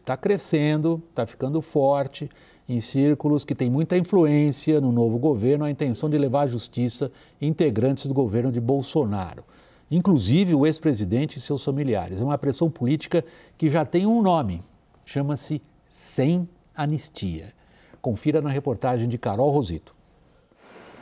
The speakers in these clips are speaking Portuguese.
está crescendo, está ficando forte em círculos que têm muita influência no novo governo a intenção de levar à justiça integrantes do governo de Bolsonaro, inclusive o ex-presidente e seus familiares. É uma pressão política que já tem um nome, chama-se Sem Anistia. Confira na reportagem de Carol Rosito.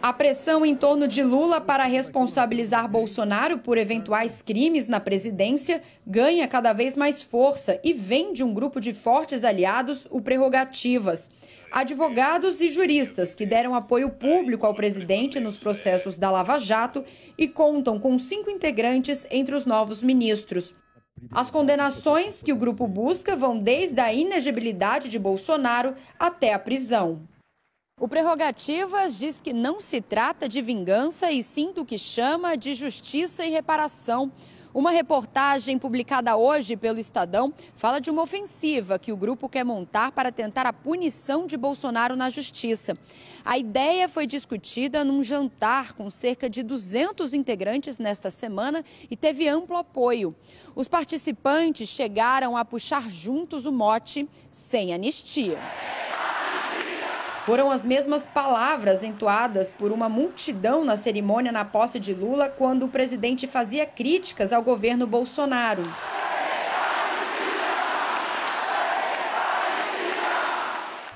A pressão em torno de Lula para responsabilizar Bolsonaro por eventuais crimes na presidência ganha cada vez mais força e vem de um grupo de fortes aliados, o Prerrogativas. Advogados e juristas que deram apoio público ao presidente nos processos da Lava Jato e contam com 5 integrantes entre os novos ministros. As condenações que o grupo busca vão desde a inegibilidade de Bolsonaro até a prisão. O Prerrogativas diz que não se trata de vingança e sim do que chama de justiça e reparação. Uma reportagem publicada hoje pelo Estadão fala de uma ofensiva que o grupo quer montar para tentar a punição de Bolsonaro na justiça. A ideia foi discutida num jantar com cerca de 200 integrantes nesta semana e teve amplo apoio. Os participantes chegaram a puxar juntos o mote Sem Anistia. Foram as mesmas palavras entoadas por uma multidão na cerimônia na posse de Lula quando o presidente fazia críticas ao governo Bolsonaro.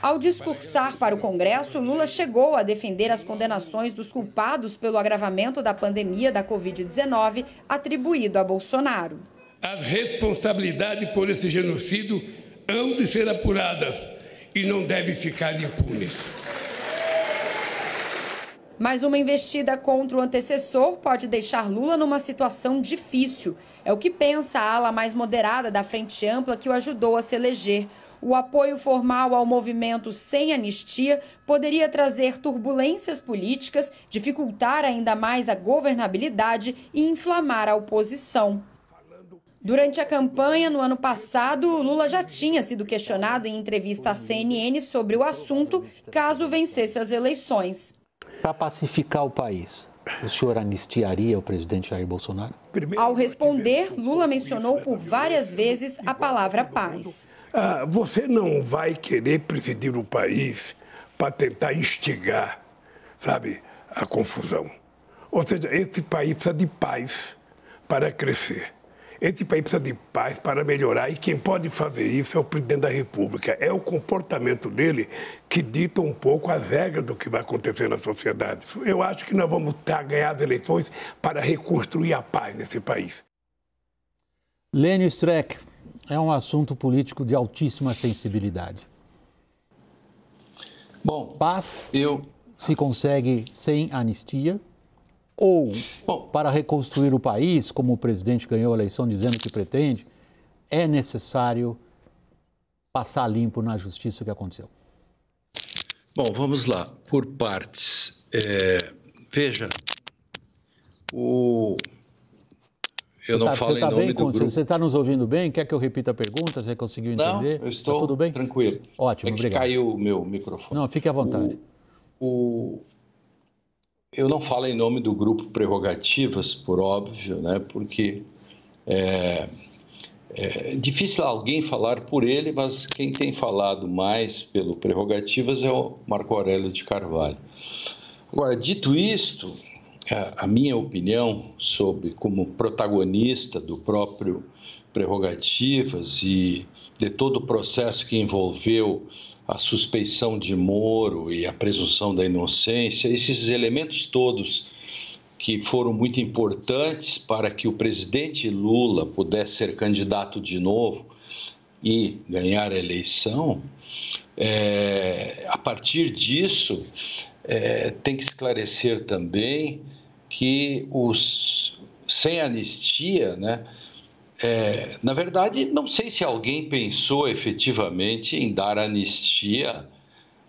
Ao discursar para o Congresso, Lula chegou a defender as condenações dos culpados pelo agravamento da pandemia da Covid-19 atribuído a Bolsonaro. As responsabilidades por esse genocídio hão de ser apuradas e não devem ficar impunes. Mas uma investida contra o antecessor pode deixar Lula numa situação difícil. É o que pensa a ala mais moderada da Frente Ampla que o ajudou a se eleger. O apoio formal ao movimento Sem Anistia poderia trazer turbulências políticas, dificultar ainda mais a governabilidade e inflamar a oposição. Durante a campanha, no ano passado, Lula já tinha sido questionado em entrevista à CNN sobre o assunto, caso vencesse as eleições. Para pacificar o país, o senhor anistiaria o presidente Jair Bolsonaro? Ao responder, Lula mencionou por várias vezes a palavra paz. Você não vai querer presidir o país para tentar instigar, sabe, a confusão. Ou seja, esse país precisa de paz para crescer. Esse país precisa de paz para melhorar e quem pode fazer isso é o presidente da República. É o comportamento dele que dita um pouco as regras do que vai acontecer na sociedade. Eu acho que nós vamos ganhar as eleições para reconstruir a paz nesse país. Lênio Streck, é um assunto político de altíssima sensibilidade. Bom, paz se consegue sem anistia? Ou, para reconstruir o país, como o presidente ganhou a eleição dizendo que pretende, é necessário passar limpo na justiça o que aconteceu? Bom, vamos lá, por partes. Veja, eu não falo em nome do grupo. Você está nos ouvindo bem? Quer que eu repita a pergunta? Você conseguiu entender? Não, eu estou tudo bem? Tranquilo. Ótimo, obrigado. Caiu o meu microfone. Não, fique à vontade. Eu não falo em nome do grupo Prerrogativas, por óbvio, né? Porque é difícil alguém falar por ele, mas quem tem falado mais pelo Prerrogativas é o Marco Aurélio de Carvalho. Agora, dito isto, a minha opinião como protagonista do próprio Prerrogativas e de todo o processo que envolveu a suspeição de Moro e a presunção da inocência, esses elementos todos que foram muito importantes para que o presidente Lula pudesse ser candidato de novo e ganhar a eleição, a partir disso, tem que esclarecer também que os sem anistia, né? Na verdade, não sei se alguém pensou efetivamente em dar anistia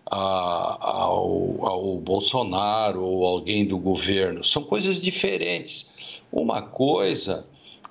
ao Bolsonaro ou alguém do governo. São coisas diferentes. Uma coisa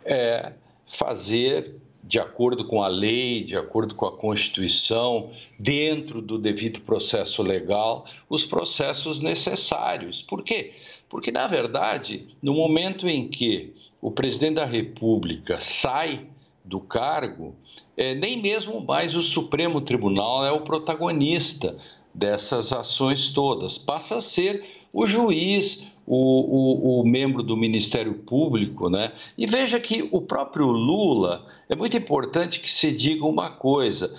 é fazer, de acordo com a lei, de acordo com a Constituição, dentro do devido processo legal, os processos necessários. Por quê? Porque, na verdade, no momento em que o presidente da República sai do cargo, nem mesmo mais o Supremo Tribunal é o protagonista dessas ações todas. Passa a ser o juiz, o membro do Ministério Público, né? E veja que o próprio Lula, é muito importante que se diga uma coisa.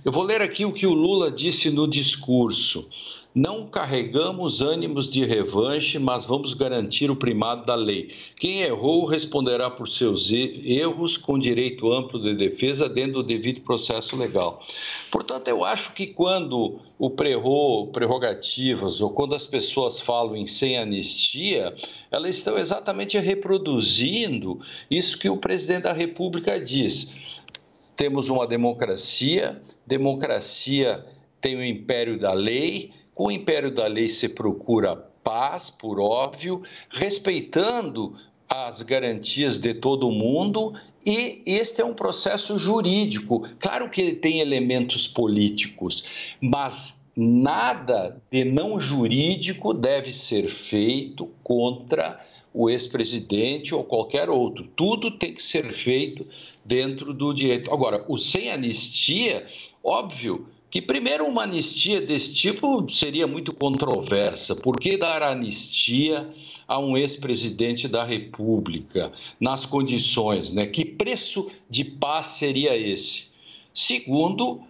Eu vou ler aqui o que o Lula disse no discurso. Não carregamos ânimos de revanche, mas vamos garantir o primado da lei. Quem errou responderá por seus erros com direito amplo de defesa dentro do devido processo legal. Portanto, eu acho que quando o prerrogativas ou quando as pessoas falam em sem anistia, elas estão exatamente reproduzindo isso que o presidente da República diz. Temos uma democracia tem o império da lei. Com o império da lei se procura paz, por óbvio, respeitando as garantias de todo mundo, e este é um processo jurídico. Claro que ele tem elementos políticos, mas nada de não jurídico deve ser feito contra o ex-presidente ou qualquer outro. Tudo tem que ser feito dentro do direito. Agora, o sem anistia, óbvio que, primeiro, uma anistia desse tipo seria muito controversa. Por que dar anistia a um ex-presidente da República nas condições, né? Que preço de paz seria esse? Segundo,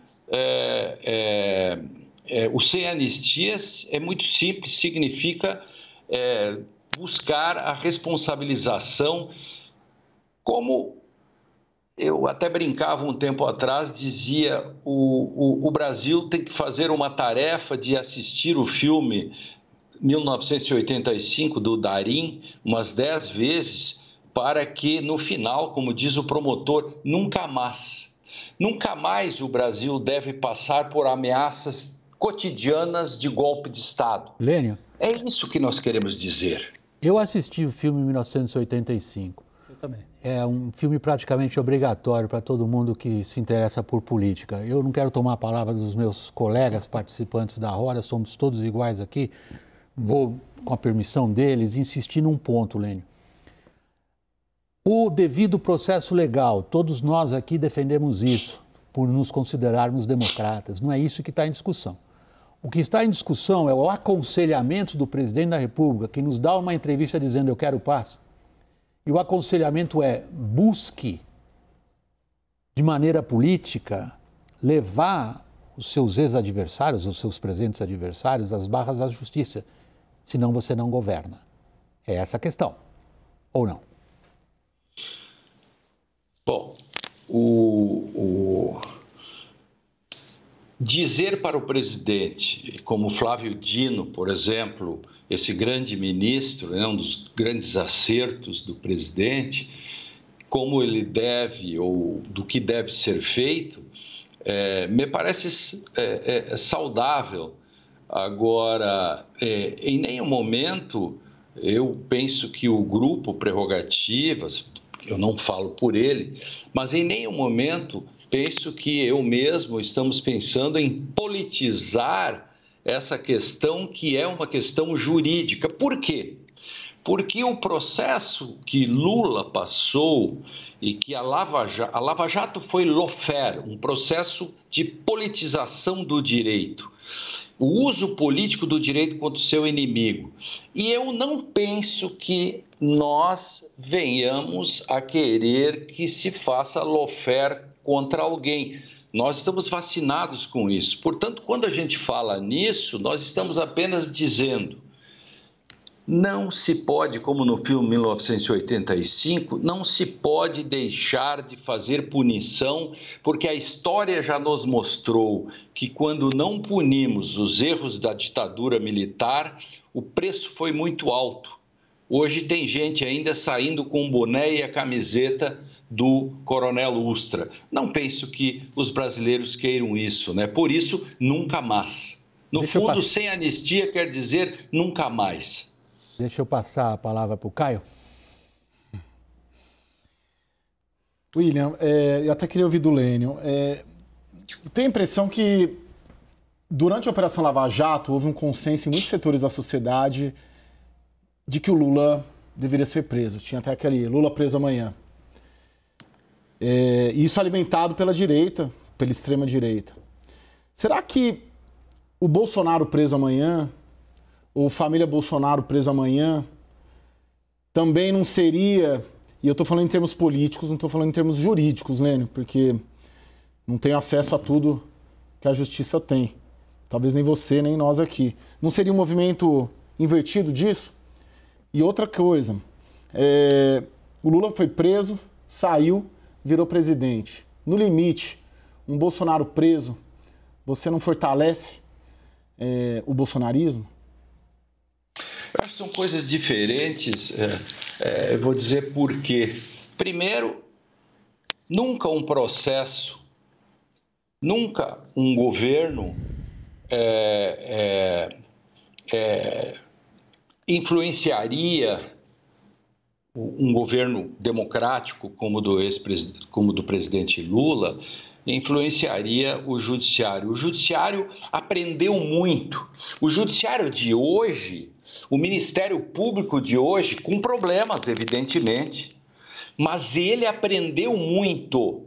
o sem anistias é muito simples, significa buscar a responsabilização, como eu até brincava um tempo atrás, dizia o Brasil tem que fazer uma tarefa de assistir o filme 1985 do Darim umas 10 vezes para que no final, como diz o promotor, nunca mais o Brasil deve passar por ameaças cotidianas de golpe de Estado. Lênio, é isso que nós queremos dizer. Eu assisti o filme 1985. Eu também. É um filme praticamente obrigatório para todo mundo que se interessa por política. Eu não quero tomar a palavra dos meus colegas participantes da roda, somos todos iguais aqui. Vou, com a permissão deles, insistir num ponto, Lênio. O devido processo legal, todos nós aqui defendemos isso, por nos considerarmos democratas. Não é isso que está em discussão. O que está em discussão é o aconselhamento do presidente da República, que nos dá uma entrevista dizendo eu quero paz. E o aconselhamento é busque, de maneira política, levar os seus ex-adversários, os seus presentes adversários, às barras da justiça. Senão você não governa. É essa a questão. Ou não? Bom, dizer para o presidente, como Flávio Dino, por exemplo, esse grande ministro, né, um dos grandes acertos do presidente, como ele deve ou do que deve ser feito, me parece saudável. Agora, em nenhum momento eu penso que o grupo Prerrogativas, eu não falo por ele, mas em nenhum momento penso que eu mesmo estamos pensando em politizar essa questão que é uma questão jurídica. Por quê? Porque o processo que Lula passou e que a Lava Jato foi lawfare, um processo de politização do direito, o uso político do direito contra o seu inimigo. E eu não penso que nós venhamos a querer que se faça lawfare contra alguém. Nós estamos vacinados com isso. Portanto, quando a gente fala nisso, nós estamos apenas dizendo: não se pode, como no filme 1985, não se pode deixar de fazer punição, porque a história já nos mostrou que quando não punimos os erros da ditadura militar, o preço foi muito alto. Hoje tem gente ainda saindo com o boné e a camiseta do Coronel Ustra. Não penso que os brasileiros queiram isso, né? Por isso, nunca mais. No fundo, sem anistia quer dizer nunca mais. Deixa eu passar a palavra para o Caio. William, eu até queria ouvir do Lênio. Tenho a impressão que durante a Operação Lava Jato houve um consenso em muitos setores da sociedade de que o Lula deveria ser preso. Tinha até aquele Lula preso amanhã. Isso alimentado pela direita, pela extrema-direita. Será que o Bolsonaro preso amanhã, ou família Bolsonaro preso amanhã, também não seria... E eu estou falando em termos políticos, não estou falando em termos jurídicos, Lênio, porque não tenho acesso a tudo que a justiça tem. Talvez nem você, nem nós aqui. Não seria um movimento invertido disso? E outra coisa, o Lula foi preso, saiu, virou presidente. No limite, um Bolsonaro preso, você não fortalece o bolsonarismo? Eu acho que são coisas diferentes. Eu vou dizer por quê. Primeiro, nunca um processo, nunca um governo influenciaria um governo democrático como do presidente Lula, influenciaria o judiciário. O judiciário aprendeu muito. O judiciário de hoje, o Ministério Público de hoje, com problemas, evidentemente, mas ele aprendeu muito.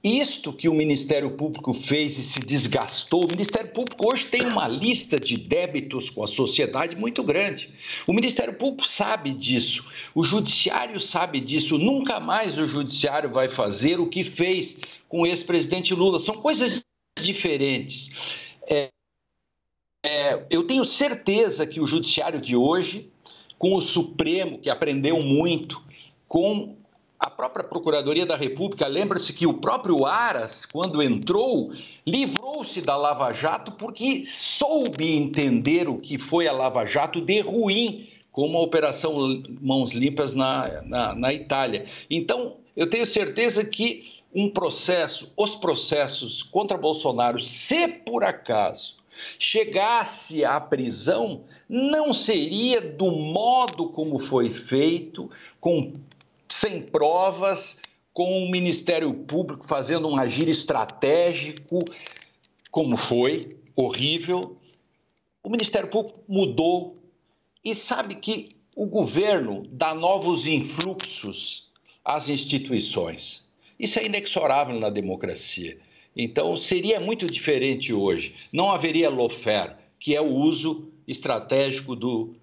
Isto que o Ministério Público fez e se desgastou, o Ministério Público hoje tem uma lista de débitos com a sociedade muito grande. O Ministério Público sabe disso, o Judiciário sabe disso, nunca mais o Judiciário vai fazer o que fez com o ex-presidente Lula. São coisas diferentes. Eu tenho certeza que o Judiciário de hoje, com o Supremo, que aprendeu muito, com a própria Procuradoria da República, lembra-se que o próprio Aras, quando entrou, livrou-se da Lava Jato porque soube entender o que foi a Lava Jato de ruim, como a Operação Mãos Limpas na Itália. Então, eu tenho certeza que os processos contra Bolsonaro, se por acaso chegasse à prisão, não seria do modo como foi feito, sem provas, com o Ministério Público fazendo um agir estratégico, como foi, horrível. O Ministério Público mudou e sabe que o governo dá novos influxos às instituições. Isso é inexorável na democracia. Então, seria muito diferente hoje. Não haveria lawfare, que é o uso estratégico do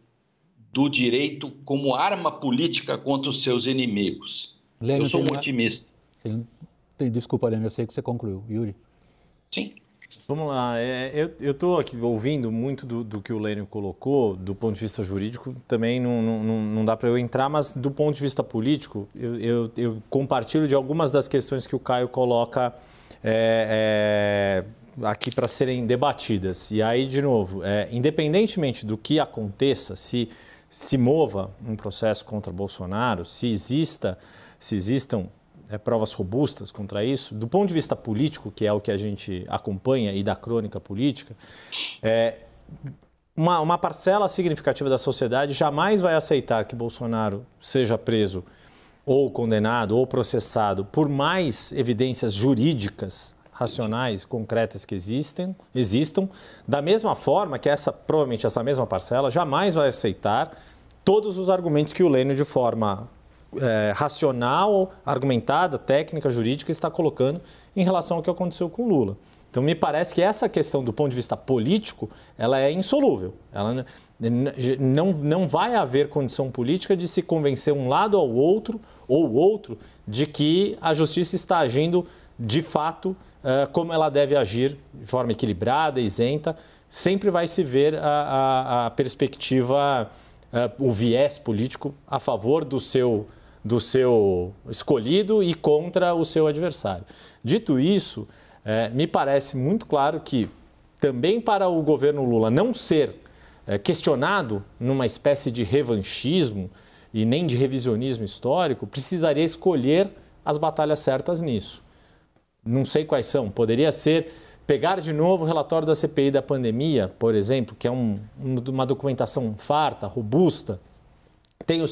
direito como arma política contra os seus inimigos. Lênio, eu sou um otimista. Desculpa, Lênio, eu sei que você concluiu. Yuri? Sim. Vamos lá, eu estou aqui ouvindo muito do que o Lênio colocou, do ponto de vista jurídico, também não dá para eu entrar, mas do ponto de vista político, eu compartilho de algumas das questões que o Caio coloca aqui para serem debatidas. E aí, de novo, independentemente do que aconteça, se mova um processo contra Bolsonaro, se existam provas robustas contra isso, do ponto de vista político, que é o que a gente acompanha, e da crônica política, uma parcela significativa da sociedade jamais vai aceitar que Bolsonaro seja preso ou condenado ou processado por mais evidências jurídicas, racionais, concretas que existam, da mesma forma que provavelmente essa mesma parcela jamais vai aceitar todos os argumentos que o Lênio, de forma racional, argumentada, técnica, jurídica, está colocando em relação ao que aconteceu com Lula. Então, me parece que essa questão, do ponto de vista político, ela é insolúvel. Ela não vai haver condição política de se convencer um lado ou outro de que a justiça está agindo, de fato, como ela deve agir, de forma equilibrada, isenta. Sempre vai se ver a perspectiva, o viés político a favor do seu escolhido e contra o seu adversário. Dito isso, me parece muito claro que também para o governo Lula não ser questionado numa espécie de revanchismo e nem de revisionismo histórico, precisaria escolher as batalhas certas nisso. Não sei quais são. Poderia ser pegar de novo o relatório da CPI da pandemia, por exemplo, que é uma documentação farta, robusta, tem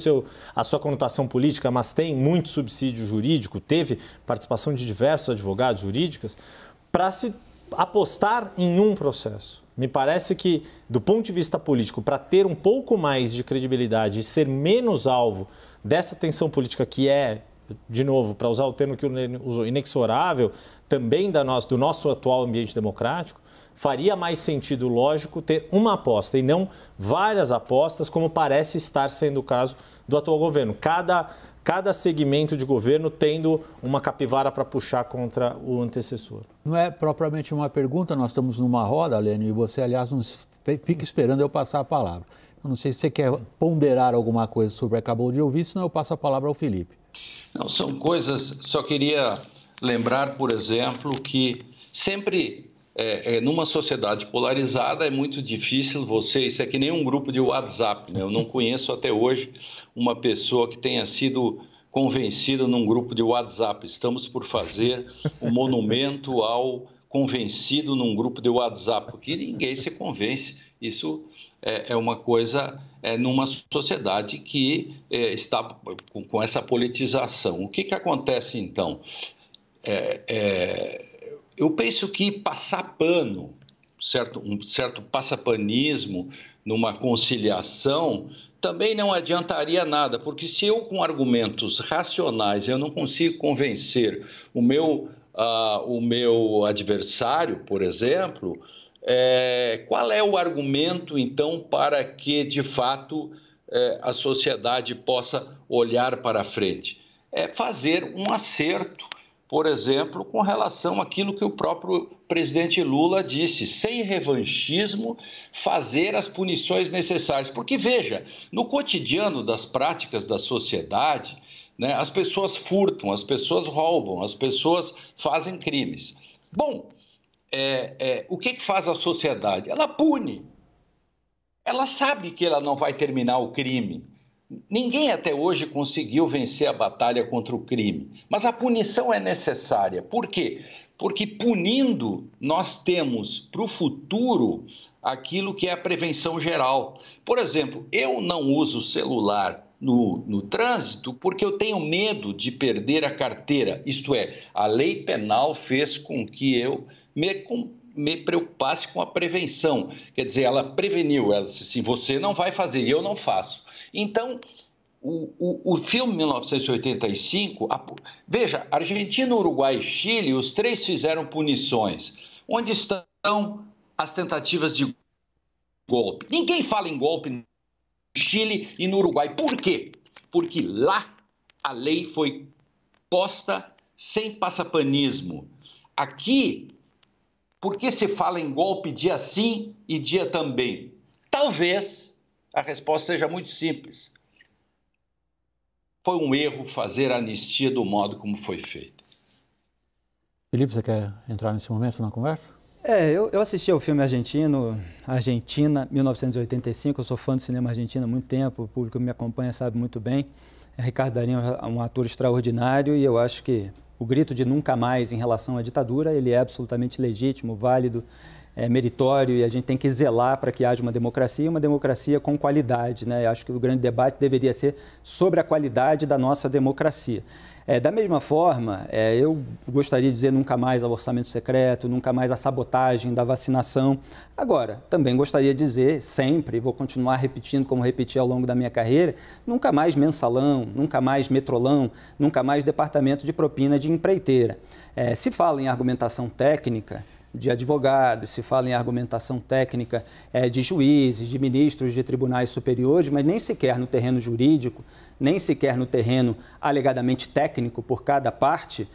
a sua conotação política, mas tem muito subsídio jurídico, teve participação de diversos advogados jurídicos, para se apostar em um processo. Me parece que, do ponto de vista político, para ter um pouco mais de credibilidade e ser menos alvo dessa tensão política que é de novo, para usar o termo que o Lênin usou, inexorável, também do nosso atual ambiente democrático, faria mais sentido, lógico, ter uma aposta e não várias apostas, como parece estar sendo o caso do atual governo. Cada segmento de governo tendo uma capivara para puxar contra o antecessor. Não é propriamente uma pergunta, nós estamos numa roda, Lênin, e você, aliás, não fica esperando eu passar a palavra. Eu não sei se você quer ponderar alguma coisa sobre o que acabou de ouvir, senão eu passo a palavra ao Felipe. Não, são coisas, só queria lembrar, por exemplo, que sempre numa sociedade polarizada é muito difícil isso é que nem um grupo de WhatsApp, né? Eu não conheço até hoje uma pessoa que tenha sido convencida num grupo de WhatsApp. Estamos por fazer um monumento ao convencido num grupo de WhatsApp, porque ninguém se convence. Isso é uma coisa numa sociedade que está com essa politização. O que acontece, então? Eu penso que passar pano, um certo passapanismo numa conciliação também não adiantaria nada, porque se eu, com argumentos racionais, eu não consigo convencer o meu adversário, por exemplo, qual é o argumento, então, para que, de fato, a sociedade possa olhar para frente? É fazer um acerto, por exemplo, com relação àquilo que o próprio presidente Lula disse, sem revanchismo, fazer as punições necessárias. Porque, veja, no cotidiano das práticas da sociedade, né, as pessoas furtam, as pessoas roubam, as pessoas fazem crimes. Bom, o que faz a sociedade? Ela pune. Ela sabe que ela não vai terminar o crime. Ninguém até hoje conseguiu vencer a batalha contra o crime, mas a punição é necessária. Por quê? Porque punindo, nós temos para o futuro aquilo que é a prevenção geral. Por exemplo, eu não uso celular no trânsito porque eu tenho medo de perder a carteira. Isto é, a lei penal fez com que eu me preocupasse com a prevenção. Quer dizer, ela preveniu, ela disse assim, você não vai fazer, e eu não faço. Então, o filme 1985, veja, Argentina, Uruguai e Chile, os três fizeram punições. Onde estão as tentativas de golpe? Ninguém fala em golpe no Chile e no Uruguai. Por quê? Porque lá a lei foi posta sem passapanismo. Aqui, por que se fala em golpe dia sim e dia também? Talvez a resposta seja muito simples. Foi um erro fazer a anistia do modo como foi feito. Felipe, você quer entrar nesse momento na conversa? Eu assisti ao filme Argentina, 1985. Eu sou fã do cinema argentino há muito tempo, o público que me acompanha sabe muito bem. Ricardo Darín é um ator extraordinário e eu acho que o grito de nunca mais em relação à ditadura, ele é absolutamente legítimo, válido, meritório, e a gente tem que zelar para que haja uma democracia com qualidade, né? Eu acho que o grande debate deveria ser sobre a qualidade da nossa democracia. Da mesma forma, eu gostaria de dizer nunca mais ao orçamento secreto, nunca mais à sabotagem da vacinação. Agora, também gostaria de dizer sempre, vou continuar repetindo como repeti ao longo da minha carreira, nunca mais mensalão, nunca mais metrolão, nunca mais departamento de propina de empreiteira. Se fala em argumentação técnica de advogados, se fala em argumentação técnica de juízes, de ministros de tribunais superiores, mas nem sequer no terreno jurídico, nem sequer no terreno alegadamente técnico por cada parte,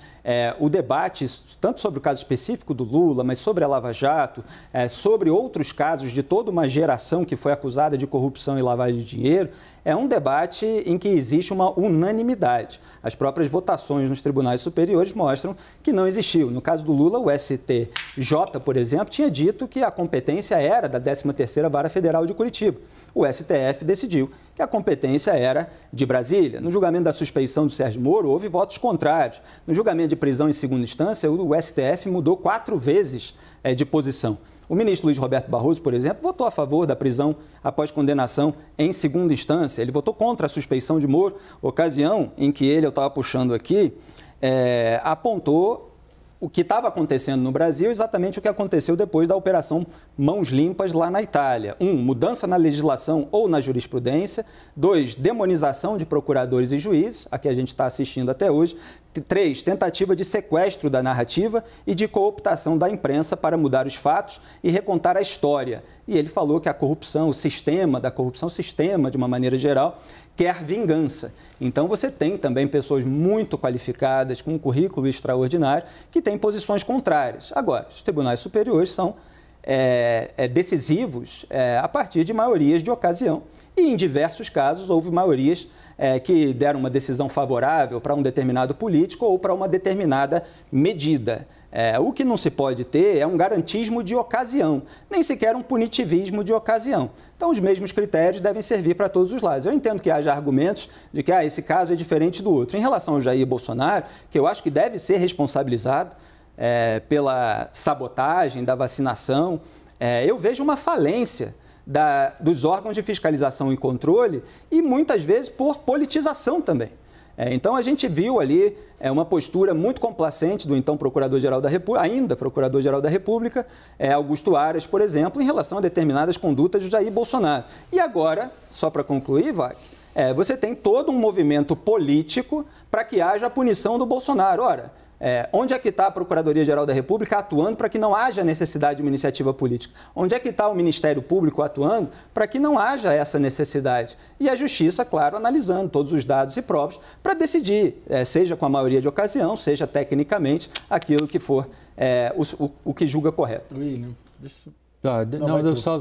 o debate, tanto sobre o caso específico do Lula, mas sobre a Lava Jato, sobre outros casos de toda uma geração que foi acusada de corrupção e lavagem de dinheiro, é um debate em que existe uma unanimidade. As próprias votações nos tribunais superiores mostram que não existiu. No caso do Lula, o STJ, por exemplo, tinha dito que a competência era da 13ª Vara Federal de Curitiba. O STF decidiu que a competência era de Brasília. No julgamento da suspeição do Sérgio Moro, houve votos contrários. No julgamento de prisão em segunda instância, o STF mudou 4 vezes de posição. O ministro Luiz Roberto Barroso, por exemplo, votou a favor da prisão após condenação em segunda instância. Ele votou contra a suspeição de Moro, ocasião em que ele, eu estava puxando aqui, apontou o que estava acontecendo no Brasil é exatamente o que aconteceu depois da Operação Mãos Limpas lá na Itália. 1, mudança na legislação ou na jurisprudência. 2, demonização de procuradores e juízes, a que a gente está assistindo até hoje. 3, tentativa de sequestro da narrativa e de cooptação da imprensa para mudar os fatos e recontar a história. E ele falou que a corrupção, o sistema de uma maneira geral, quer vingança. Então você tem também pessoas muito qualificadas, com um currículo extraordinário, que têm posições contrárias. Agora, os tribunais superiores são decisivos a partir de maiorias de ocasião. E em diversos casos houve maiorias que deram uma decisão favorável para um determinado político ou para uma determinada medida. O que não se pode ter é um garantismo de ocasião, nem sequer um punitivismo de ocasião. Então, os mesmos critérios devem servir para todos os lados. Eu entendo que haja argumentos de que esse caso é diferente do outro. Em relação ao Jair Bolsonaro, que eu acho que deve ser responsabilizado pela sabotagem da vacinação, eu vejo uma falência dos órgãos de fiscalização e controle e, muitas vezes, por politização também. Então, a gente viu ali uma postura muito complacente do então Procurador-Geral da República, ainda Procurador-Geral da República, Augusto Aras, por exemplo, em relação a determinadas condutas do Jair Bolsonaro. E agora, só para concluir, Wagner, você tem todo um movimento político para que haja a punição do Bolsonaro. Ora, onde é que está a Procuradoria-Geral da República atuando para que não haja necessidade de uma iniciativa política? Onde é que está o Ministério Público atuando para que não haja essa necessidade? E a Justiça, claro, analisando todos os dados e provas para decidir, seja com a maioria de ocasião, seja tecnicamente, aquilo que for o que julga correto. William,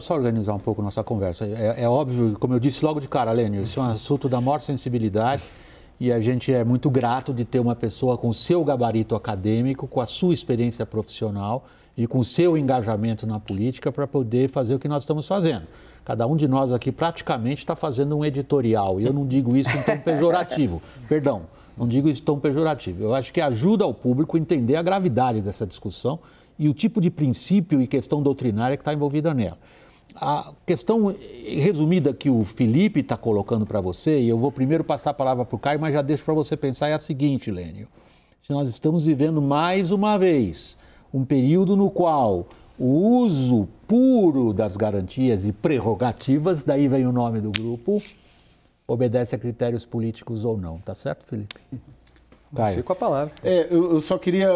só organizar um pouco nossa conversa. É óbvio, como eu disse logo de cara, Lênio, isso é um assunto da maior sensibilidade. E a gente é muito grato de ter uma pessoa com o seu gabarito acadêmico, com a sua experiência profissional e com o seu engajamento na política para poder fazer o que nós estamos fazendo. Cada um de nós aqui praticamente está fazendo um editorial. E eu não digo isso em tom pejorativo. Perdão, não digo isso em tom pejorativo. Eu acho que ajuda o público a entender a gravidade dessa discussão e o tipo de princípio e questão doutrinária que está envolvida nela. A questão resumida que o Felipe está colocando para você, e eu vou primeiro passar a palavra para o Caio, mas já deixo para você pensar, é a seguinte, Lênio. Se nós estamos vivendo mais uma vez um período no qual o uso puro das garantias e prerrogativas, daí vem o nome do grupo, obedece a critérios políticos ou não. Tá certo, Felipe? Você com a palavra. Eu só queria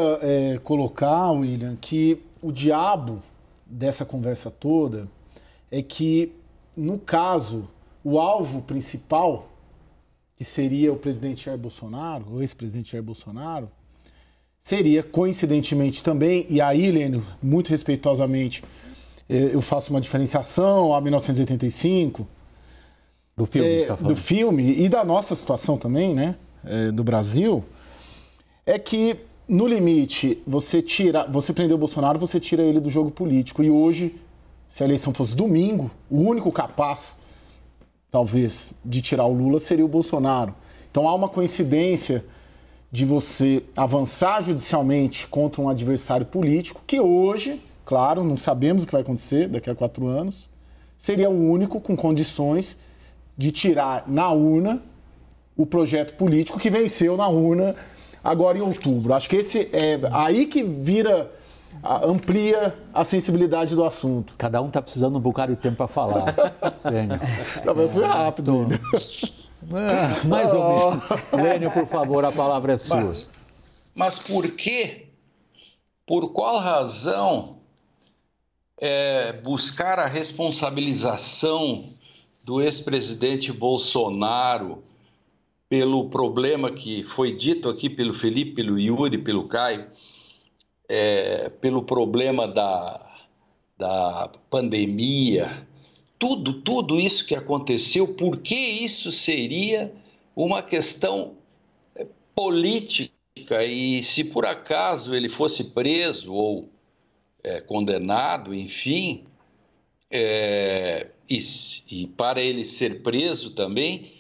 colocar, William, que o diabo dessa conversa toda é que, no caso, o alvo principal, que seria o presidente Jair Bolsonaro, o ex-presidente Jair Bolsonaro, seria, coincidentemente também, e aí, Lênio, muito respeitosamente, eu faço uma diferenciação a 1985... Do filme, você está falando. Do filme e da nossa situação também, né, do Brasil, é que, no limite, você prender o Bolsonaro, você tira ele do jogo político. E hoje, se a eleição fosse domingo, o único capaz, talvez, de tirar o Lula seria o Bolsonaro. Então há uma coincidência de você avançar judicialmente contra um adversário político, que hoje, claro, não sabemos o que vai acontecer daqui a 4 anos, seria o único com condições de tirar na urna o projeto político que venceu na urna agora em outubro. Acho que esse é aí que amplia a sensibilidade do assunto. Cada um está precisando de um bocado de tempo para falar. Também fui rápido. Mais ou menos. Lênio, por favor, a palavra é sua. Mas por quê? Por qual razão buscar a responsabilização do ex-presidente Bolsonaro pelo problema que foi dito aqui pelo Felipe, pelo Yuri, pelo Caio, pelo problema da pandemia, tudo isso que aconteceu, por que isso seria uma questão política? E se por acaso ele fosse preso ou condenado, enfim, e para ele ser preso também,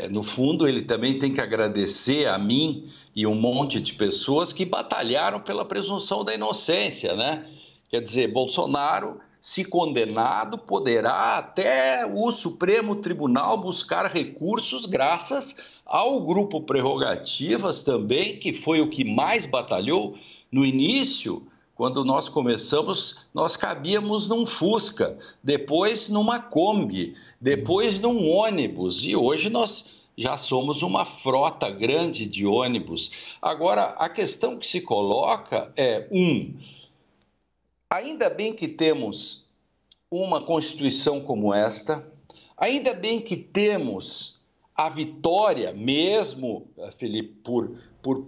no fundo, ele também tem que agradecer a mim e um monte de pessoas que batalharam pela presunção da inocência, né? Quer dizer, Bolsonaro, se condenado, poderá até o Supremo Tribunal buscar recursos graças ao grupo Prerrogativas também, que foi o que mais batalhou No início, quando nós começamos, nós cabíamos num Fusca, depois numa Kombi, depois num ônibus, e hoje nós já somos uma frota grande de ônibus. Agora, a questão que se coloca é, ainda bem que temos uma Constituição como esta, ainda bem que temos a vitória, mesmo, Felipe, por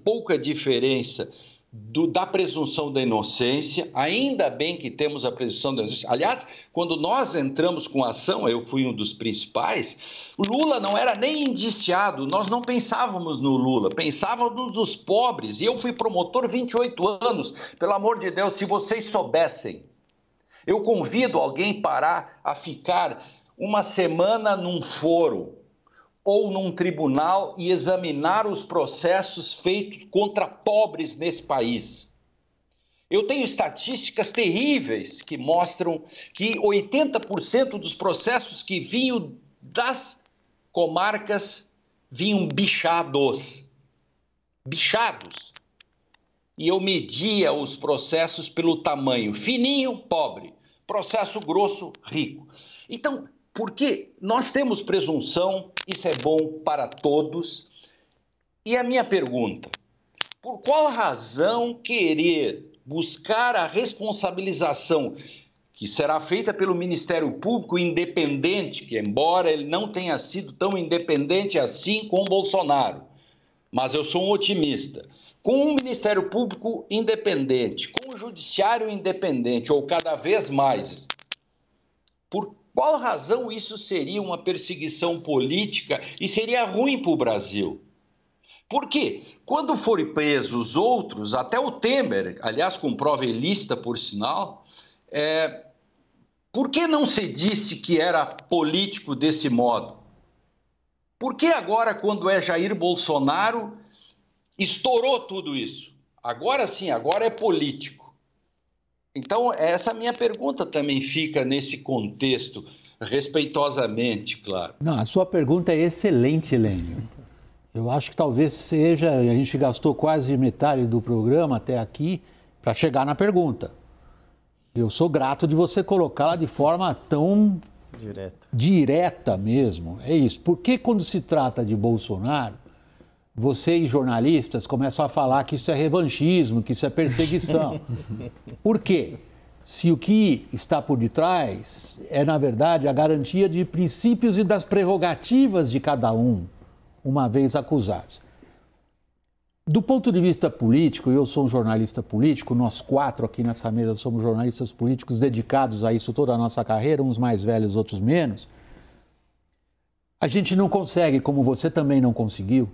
pouca diferença da presunção da inocência, ainda bem que temos a presunção da inocência. Aliás, quando nós entramos com a ação, eu fui um dos principais, Lula não era nem indiciado, nós não pensávamos no Lula, pensávamos nos pobres, e eu fui promotor 28 anos, pelo amor de Deus, se vocês soubessem. Eu convido alguém a ficar uma semana num fórum ou num tribunal e examinar os processos feitos contra pobres nesse país. Eu tenho estatísticas terríveis que mostram que 80% dos processos que vinham das comarcas vinham bichados. E eu media os processos pelo tamanho: fininho, pobre; processo grosso, rico. Então, porque nós temos presunção, isso é bom para todos. E a minha pergunta: por qual razão querer buscar a responsabilização que será feita pelo Ministério Público independente, que embora ele não tenha sido tão independente assim com o Bolsonaro, mas eu sou um otimista, com um Ministério Público independente, com o Judiciário independente, ou cada vez mais, por qual razão isso seria uma perseguição política e seria ruim para o Brasil? Porque quando forem presos outros, até o Temer, aliás, com prova ilícita, por sinal, por que não se disse que era político desse modo? Por que agora, quando é Jair Bolsonaro, estourou tudo isso? Agora sim, agora é político. Então, essa minha pergunta também fica nesse contexto, respeitosamente, claro. Não, a sua pergunta é excelente, Lênio. Eu acho que talvez seja, a gente gastou quase metade do programa até aqui para chegar na pergunta. Eu sou grato de você colocá-la de forma tão direta mesmo. É isso. Por que quando se trata de Bolsonaro, vocês jornalistas começam a falar que isso é revanchismo, que isso é perseguição? Por quê? Se o que está por detrás é, na verdade, a garantia de princípios e das prerrogativas de cada um, uma vez acusados. Do ponto de vista político, eu sou um jornalista político, nós quatro aqui nessa mesa somos jornalistas políticos dedicados a isso toda a nossa carreira, uns mais velhos, outros menos. A gente não consegue, como você também não conseguiu,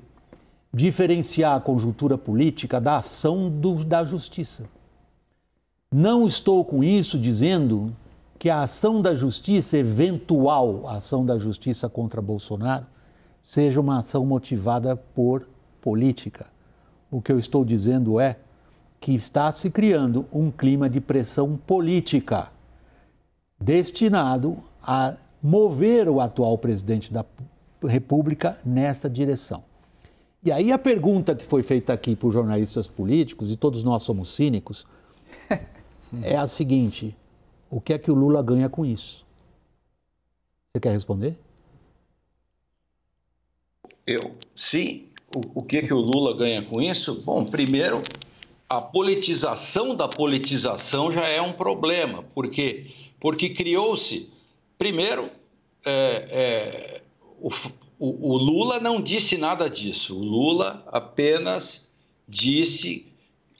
diferenciar a conjuntura política da ação da justiça. Não estou com isso dizendo que a ação da justiça, eventual ação da justiça contra Bolsonaro, seja uma ação motivada por política. O que eu estou dizendo é que está se criando um clima de pressão política destinado a mover o atual presidente da República nessa direção. E aí a pergunta que foi feita aqui por jornalistas políticos, e todos nós somos cínicos, é a seguinte: o que é que o Lula ganha com isso? Você quer responder? Sim. O que o Lula ganha com isso? Bom, primeiro, a politização da politização já é um problema. Por quê? Porque criou-se, primeiro, o Lula não disse nada disso. O Lula apenas disse...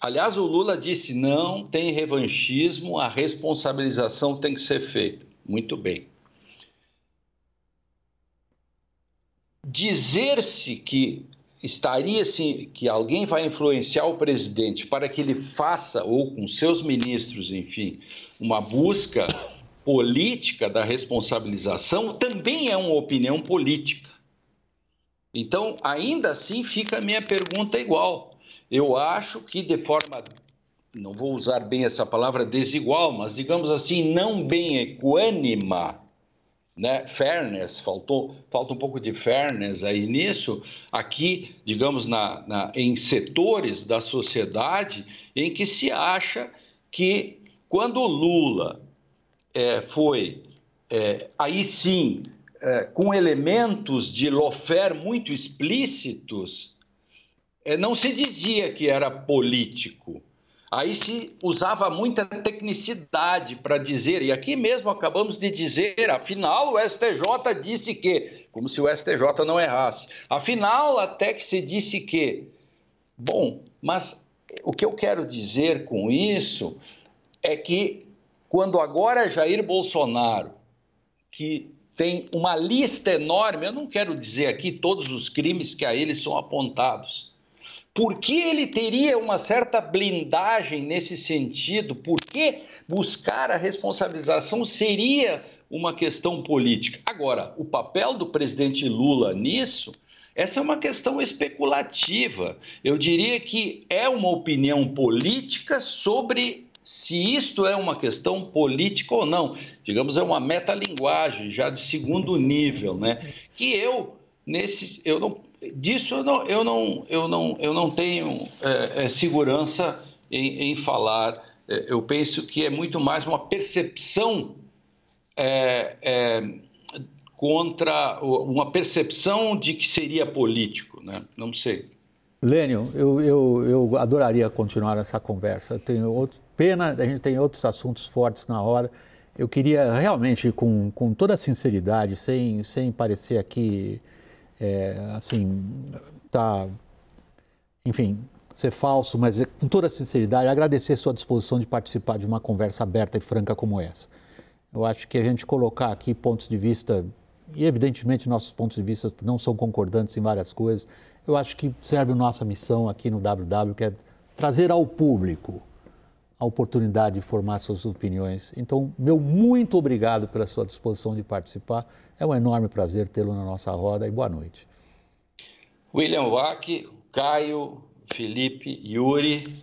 Aliás, o Lula disse: não tem revanchismo, a responsabilização tem que ser feita. Muito bem. Dizer-se que que alguém vai influenciar o presidente para que ele faça, ou com seus ministros, enfim, uma busca política da responsabilização, também é uma opinião política. Então, ainda assim, fica a minha pergunta igual. Eu acho que de forma, não vou usar bem essa palavra desigual, mas digamos assim, não bem equânima, né? Fairness, falta um pouco de fairness aí nisso, aqui, digamos, em setores da sociedade em que se acha que quando o Lula foi, aí sim, com elementos de lawfare muito explícitos, não se dizia que era político. Aí se usava muita tecnicidade para dizer, e aqui mesmo acabamos de dizer, afinal o STJ disse que, como se o STJ não errasse, afinal até que se disse que. Bom, mas o que eu quero dizer com isso é que quando agora Jair Bolsonaro, que tem uma lista enorme, eu não quero dizer aqui todos os crimes que a ele são apontados, por que ele teria uma certa blindagem nesse sentido? Por que buscar a responsabilização seria uma questão política? Agora, o papel do presidente Lula nisso, essa é uma questão especulativa. Eu diria que é uma opinião política sobre se isto é uma questão política ou não. Digamos, é uma metalinguagem já de segundo nível, né? Que eu não tenho segurança em falar. Eu penso que é muito mais uma percepção contra uma percepção de que seria político, né? Não sei. Lênio, eu adoraria continuar essa conversa. Pena, a gente tem outros assuntos fortes na hora. Eu queria realmente, com toda a sinceridade, sem parecer aqui, enfim, ser falso, mas com toda a sinceridade, agradecer a sua disposição de participar de uma conversa aberta e franca como essa. Eu acho que a gente colocar aqui pontos de vista, e evidentemente nossos pontos de vista não são concordantes em várias coisas, eu acho que serve a nossa missão aqui no WW, que é trazer ao público a oportunidade de formar suas opiniões. Então, meu muito obrigado pela sua disposição de participar. É um enorme prazer tê-lo na nossa roda e boa noite. William Wack, Caio, Felipe, Yuri,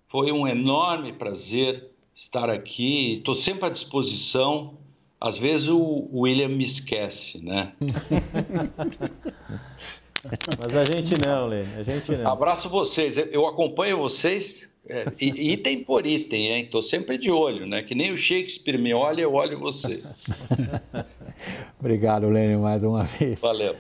foi um enorme prazer estar aqui. Estou sempre à disposição. Às vezes o William me esquece, né? Mas a gente não, Lênio, a gente não. Abraço vocês. Eu acompanho vocês item por item, hein? Estou sempre de olho, né? Que nem o Shakespeare me olha, eu olho você. Obrigado, Lênio, mais uma vez. Valeu.